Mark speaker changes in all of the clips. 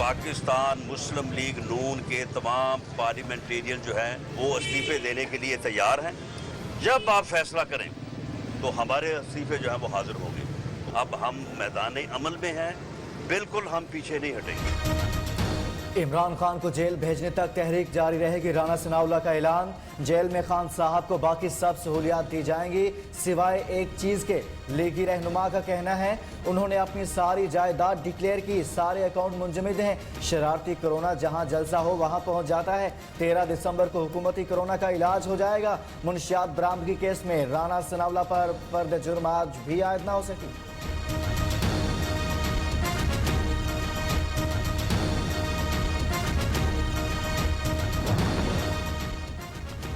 Speaker 1: पाकिस्तान मुस्लिम league नून के तमाम parliamentarian जो हैं वो इस्तीफे देने के लिए तैयार हैं। जब आप फैसला करें तो हमारे इस्तीफे जो हैं वो हाजिर होंगे। अब हम मैदान अमल में हैं, बिल्कुल हम पीछे नहीं हटेंगे।
Speaker 2: इमरान खान को जेल भेजने तक तहरीक जारी रहेगी, राना सनाउल्लाह का ऐलान। जेल में खान साहब को बाकी सब सहूलियात दी जाएंगी सिवाय एक चीज़ के। लीगी रहनुमा का कहना है उन्होंने अपनी सारी जायदाद डिक्लेयर की, सारे अकाउंट मुंजमद हैं। शरारती कोरोना जहां जलसा हो वहां पहुंच जाता है। 13 दिसंबर को हुकूमती कोरोना का इलाज हो जाएगा। मुनशियात बरामदगी केस में राना सनाउल्लाह पर फर्द जुर्म आज भी आयद ना हो सकी।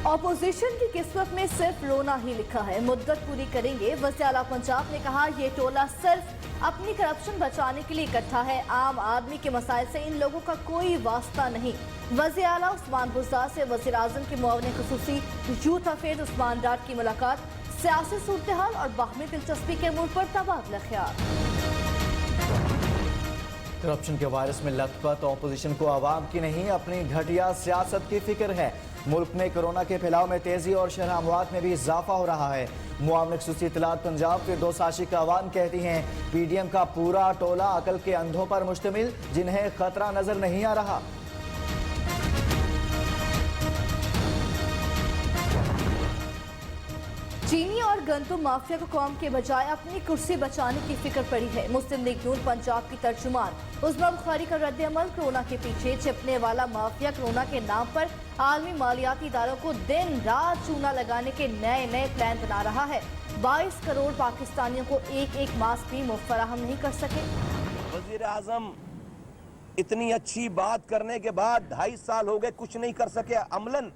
Speaker 3: ऑपोजिशन की किस्मत में सिर्फ रोना ही लिखा है, मुद्दत पूरी करेंगे। वज़ीर आला पंजाब ने कहा ये टोला सिर्फ अपनी करप्शन बचाने के लिए इकट्ठा है, आम आदमी के मसाइल से इन लोगों का कोई वास्ता नहीं। वज़ीर आला उस्मान बुज़दार से वज़ीर आज़म के मुआविन खुसूसी यूथ अफेयर्स उस्मान डाट की मुलाकात, सियासी सूरत-ए-हाल और बाहमी दिलचस्पी के अमूर पर तबादला ख्याल।
Speaker 2: करप्शन के वायरस में लथपथ ऑपोजिशन को आवाम की नहीं अपनी घटिया सियासत की फिक्र है। मुल्क में कोरोना के फैलाव में तेजी और शरह अमवात में भी इजाफा हो रहा है। मुआविन खुसूसी इत्तलात पंजाब फिरदौस आशिक अवान कहती हैं PDM का पूरा टोला अकल के अंधों पर मुश्तमिल, जिन्हें खतरा नजर नहीं आ रहा।
Speaker 3: चीनी और गंदम माफिया को कौम के बजाय अपनी कुर्सी बचाने की फिक्र पड़ी है। मुस्लिम लीग नून पंजाब की तर्जुमान उस्मा बुखारी का रद्द अमल, कोरोना के पीछे छिपने वाला माफिया कोरोना के नाम पर आलमी मालियाती इदारों को दिन रात चूना लगाने के नए नए प्लान बना रहा है। 22 करोड़ पाकिस्तानियों को एक मास्क भी मुफ्त फराहम नहीं कर सके।
Speaker 4: वजीर आजम इतनी अच्छी बात करने के बाद 2.5 साल हो गए, कुछ नहीं कर सके अमलन।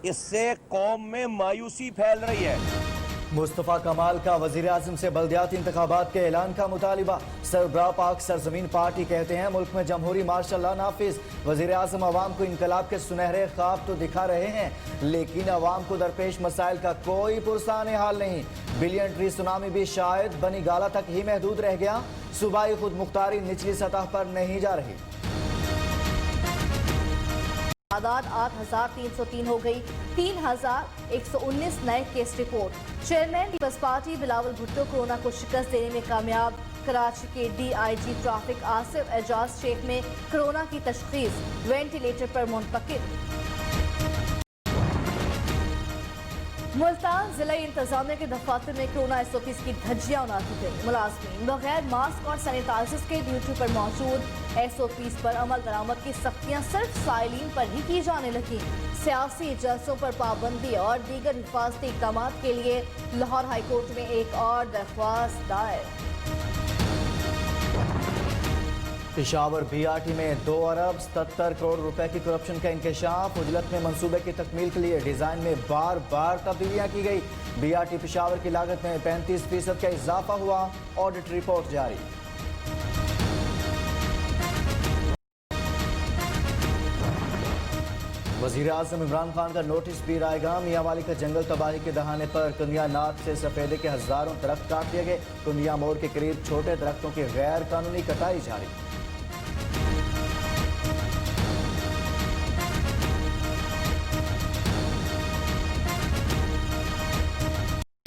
Speaker 4: इससे कौम में मायूसी फैल रही है।
Speaker 2: मुस्तफ़ा कमाल का वज़ीर आज़म से बल्दियाती इंतखाबात के ऐलान का मुतालिबा। सरबराह पाक सरजमीन पार्टी कहते हैं मुल्क में जमहूरी मार्शल लॉ नाफिज। वज़ीर आज़म अवाम को इनकलाब के सुनहरे ख्वाब तो दिखा रहे हैं, लेकिन अवाम को दरपेश मसाइल का कोई पुरसाने हाल नहीं। बिलियन ट्री सुनामी भी शायद बनी गाला तक ही महदूद रह गया। सूबाई खुद मुख्तारी निचली सतह पर नहीं जा रही।
Speaker 3: तादाद 8,303 हो गई, 3,119 नए case report. Chairman People's Party Bilawal Bhutto corona को शिकस्त देने में कामयाब। कराची के DIG ट्रैफिक आसिफ एजाज शेख में कोरोना की तशखीस, वेंटिलेटर पर मुंतकिल। मुल्तान जिला इंतजामिया के दफातर में कोरोना SOPs की धज्जियां उड़ाती गई। मुलाजमीन बगैर मास्क और सैनिटाइजर्स के ड्यूटी पर मौजूद। SOPs पर अमल दरामद की सख्तियां सिर्फ साइलिन पर ही की जाने लगी। सियासी जलसों पर पाबंदी और दीगर हिफाजती इक़दाम के लिए लाहौर हाईकोर्ट में एक और दरख्वास्त दायर।
Speaker 2: पेशावर BRT में 2 अरब 77 करोड़ रुपए की करप्शन का इंकशाफ। उजलत में मंसूबे की तकमील के लिए डिजाइन में बार बार तब्दीलियां की गई। BRT पेशावर की लागत में 35% का इजाफा हुआ। ऑडिट रिपोर्ट जारी। वज़ीर आज़म इमरान खान का नोटिस भी आएगा। मियां वाली का जंगल तबाही के दहाने पर कुंदिया नाथ से सफेदे के हजारों दरख्त काट दिए गए। कुंदिया मोड़ के करीब छोटे दरख्तों की गैर कानूनी कटाई जारी।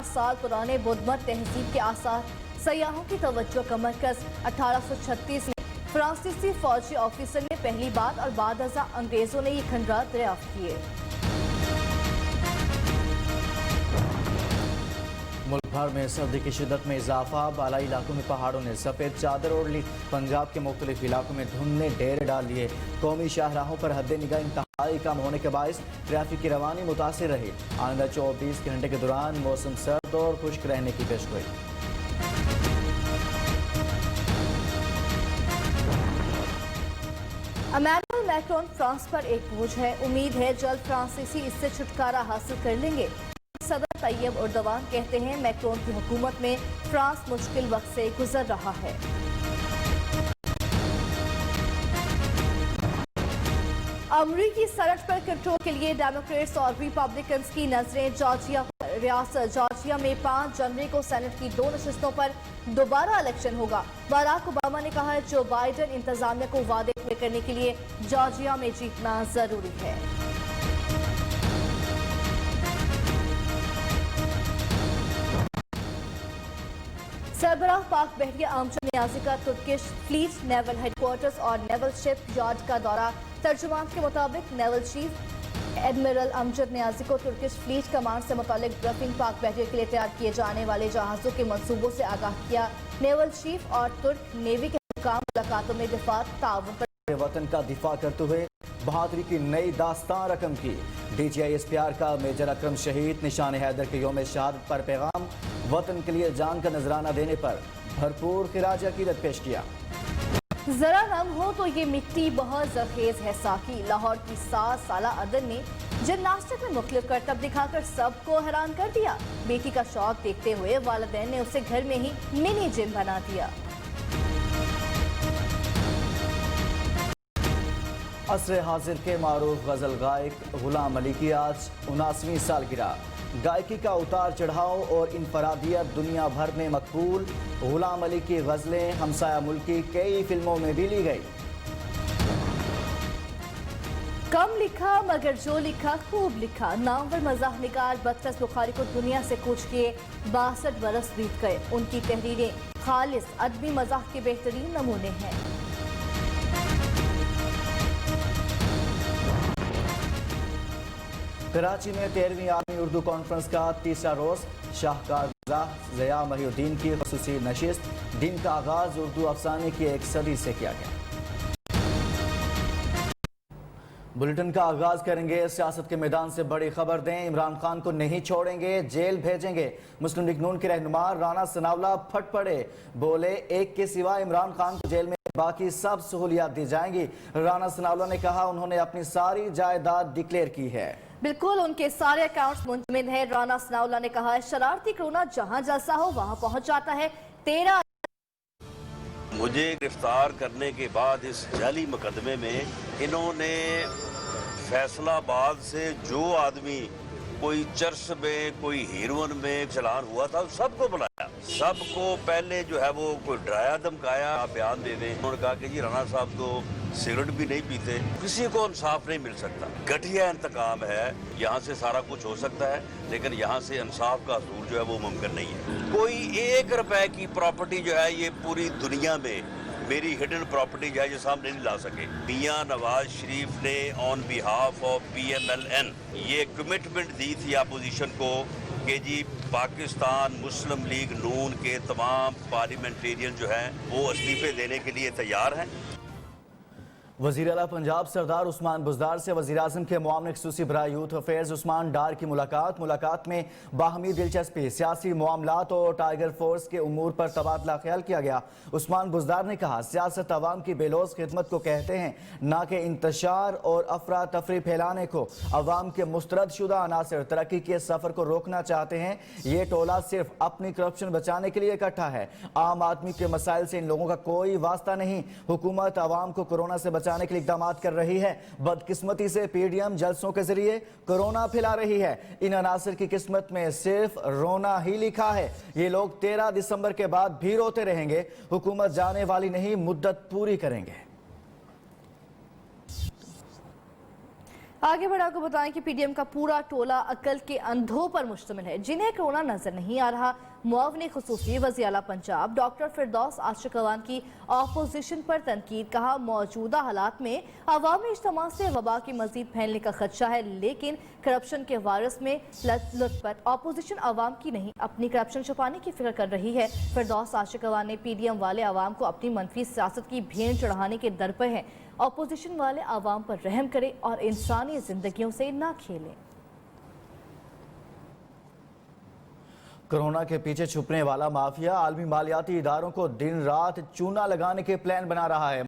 Speaker 3: साल पुराने बुद्धमत तहजीब के आसार, सयाहों की तवज्जो का मरकज। 1836 में फ्रांसीसी फौजी ऑफिसर ने पहली बार और बाद अंग्रेजों ने ये खंडरात दरियाफ्त किए।
Speaker 2: मुल्क भर में सर्दी की शिद्दत में इजाफा। बालाई इलाकों में पहाड़ों ने सफेद चादर ओढ़ ली। पंजाब के मुख्तलिफ इलाकों में धुंध ने डेरे डाल लिए। कौमी शाहराहों पर हद निगाह इंतहाई कम होने के बायस ट्रैफिक की रवानी मुतासिर रही। आइंदा 24 घंटे के दौरान मौसम सर्द और खुश्क रहने की पेशगोई।
Speaker 3: इमैनुअल मैक्रोन फ्रांस पर एक बोझ है। उम्मीद है जल्द फ्रांसीसी इससे छुटकारा हासिल कर लेंगे। सदर तैयब एर्दोगान कहते हैं मैक्रोन की हुकूमत में फ्रांस मुश्किल वक्त से गुजर रहा है। अमरीकी सेनेट पर कंट्रोल के लिए डेमोक्रेट्स और रिपब्लिकन्स की नजरें जॉर्जिया पर। रियासत जॉर्जिया में 5 जनवरी को सेनेट की 2 नशिस्तों पर दोबारा इलेक्शन होगा। बराक ओबामा ने कहा है जो बाइडेन इंतजामिया को वादे पूरे करने के लिए जॉर्जिया में जीतना जरूरी है। सरबराह पाक बहरिया अमजद नियाजी का तुर्किश फ्लीट नेवल हेडक्वार्टर्स और नेवल शिप यार्ड का दौरा। तर्जुमान के मुताबिक naval chief admiral Amjad Niazi को तुर्किश फ्लीट कमांड से मुतालिक ब्रीफिंग पाक बहरिया के लिए तैयार किए जाने वाले जहाजों के मंसूबों से आगाह किया। नेवल चीफ और तुर्क नेवी के हुकाम मुलाकातों में दिफा ताउन पर
Speaker 2: वतन का दिफा करते हुए बहादुरी की नई दास्तान रकम की। DGISPR का मेजर अकरम शहीद निशान हैदर के यौम शहादत पर पैगाम। वतन के लिए जान का नजराना देने पर भरपूर खिराज अकीदत पेश किया।
Speaker 3: जरा नम हो तो ये मिट्टी बहुत जरखेज है साकी। लाहौर की 7 साला अदन ने जिमनास्टिक में मुख्तलिफ करतब दिखाकर सबको हैरान कर दिया। बेटी का शौक देखते हुए वालिदैन ने उसे घर में ही मिनी जिम बना दिया।
Speaker 2: असर हाजिर के मारूफ गजल गायक गुलाम अली की आज 79वीं सालगिरह। गायकी का उतार चढ़ाव और इनफरादियत दुनिया भर में मकबूल। गुलाम अली की गजलें हमसाया मुल्क की कई फिल्मों में भी ली गई।
Speaker 3: कम लिखा मगर जो लिखा खूब लिखा। नामवर मज़ाह निगार बदकस बुखारी को दुनिया से कूच किए 62 बरस बीत गए। उनकी तहरीरें खालिस अदबी मज़ाह के बेहतरीन नमूने हैं।
Speaker 2: कराची में 13वीं आर्मी उर्दू कॉन्फ्रेंस का तीसरा रोज। शाहकार ज़िया महिउद्दीन की ख़ुसूसी नशिस्त। दिन का आगाज उर्दू अफसाने की एक सदी से किया गया। बुलेटिन का आगाज करेंगे सियासत के मैदान से बड़ी खबर दें। इमरान खान को नहीं छोड़ेंगे, जेल भेजेंगे। मुस्लिम लीग नून के रहनुमा राना सनावला फट पड़े। बोले एक के सिवा इमरान खान को जेल में बाकी सब सहूलियात दी जाएंगी। राना सनावला ने कहा उन्होंने अपनी सारी जायदाद डिक्लेयर की है।
Speaker 3: बिल्कुल, उनके सारे अकाउंट्स मुंतमिद है। राना सनाउल्लाह ने कहा है शरारती कोरोना जहां जलसा हो वहां पहुंच जाता है। 13
Speaker 1: मुझे गिरफ्तार करने के बाद इस जाली मुकदमे में इन्होंने फैसलाबाद से जो आदमी कोई चर्च में कोई हीरोइन में चलान हुआ था सबको बुलाया। सबको पहले जो है वो कोई डराया धमकाया बयान दे दें। उन्होंने कहा कि जी राणा साहब तो सिगरेट भी नहीं पीते। किसी को इंसाफ नहीं मिल सकता। घटिया इंतकाम है। यहाँ से सारा कुछ हो सकता है लेकिन यहाँ से इंसाफ का हसूल जो है वो मुमकिन नहीं है। कोई 1 रुपए की प्रॉपर्टी जो है ये पूरी दुनिया में मेरी हिडन प्रॉपर्टी जो है ये सामने नहीं ला सके। मियां नवाज शरीफ ने ऑन बिहाफ ऑफ PMLN ये कमिटमेंट दी थी अपोजिशन को कि जी पाकिस्तान मुस्लिम लीग नून के तमाम पार्लियामेंटेरियन जो हैं वो इस्तीफे देने के लिए तैयार हैं।
Speaker 2: वज़ीर आला पंजाब सरदार उस्मान बुज़दार से वज़ीर आज़म के मुआविन ख़ुसूसी बराए यूथ अफेयर्स उस्मान डार की मुलाकात में बाहमी दिलचस्पी, सियासी मामलात और टाइगर फोर्स के उमूर पर तबादला ख्याल किया गया। उस्मान बुज़दार ने कहा सियासत अवाम की बेलौस खिदमत को कहते हैं, ना कि इंतशार और अफरा तफरी फैलाने को। अवाम के मुस्तरद शुदा अनासर तरक्की के सफ़र को रोकना चाहते हैं। ये टोला सिर्फ अपनी करप्शन बचाने के लिए इकट्ठा है। आम आदमी के मसाइल से इन लोगों का कोई वास्ता नहीं। हुकूमत अवाम को कोरोना से बचाने के लिए इक़दाम कर रही है। बदकिस्मती से PDM जलसों के जरिए कोरोना फैला रही है। इन अनासर की किस्मत में सिर्फ रोना ही लिखा है। ये लोग 13 दिसंबर के बाद भी रोते रहेंगे। हुकूमत जाने वाली नहीं, मुद्दत पूरी करेंगे।
Speaker 3: आगे बढ़ा आपको बताएं कि PDM का पूरा टोला अकल के अंधों पर मुश्तमिल है जिन्हें कोरोना नजर नहीं आ रहा। मुआविन ख़ुसूसी वज़ीर आला पंजाब डॉक्टर फिरदौस आशिक अवान की अपोजिशन पर तनकीद। कहा मौजूदा हालात में अवामी इज्तिमा से वबा की मजीद फैलने का खदशा है लेकिन करप्शन के वायरस में लुत्फत अपोजिशन अवाम की नहीं अपनी करप्शन छुपाने की फिक्र कर रही है। फिरदौस आशिक अवान ने PDM वाले अवाम को अपनी मनफी सियासत की भेड़ चढ़ाने के दर पर है। अपोजिशन वाले अवाम पर रहम करें और इंसानी जिंदगियों से ना खेलें।
Speaker 2: कोरोना के पीछे छुपने वाला माफिया आलमी मालियाती इदारों को दिन रात चूना लगाने के प्लान बना रहा है।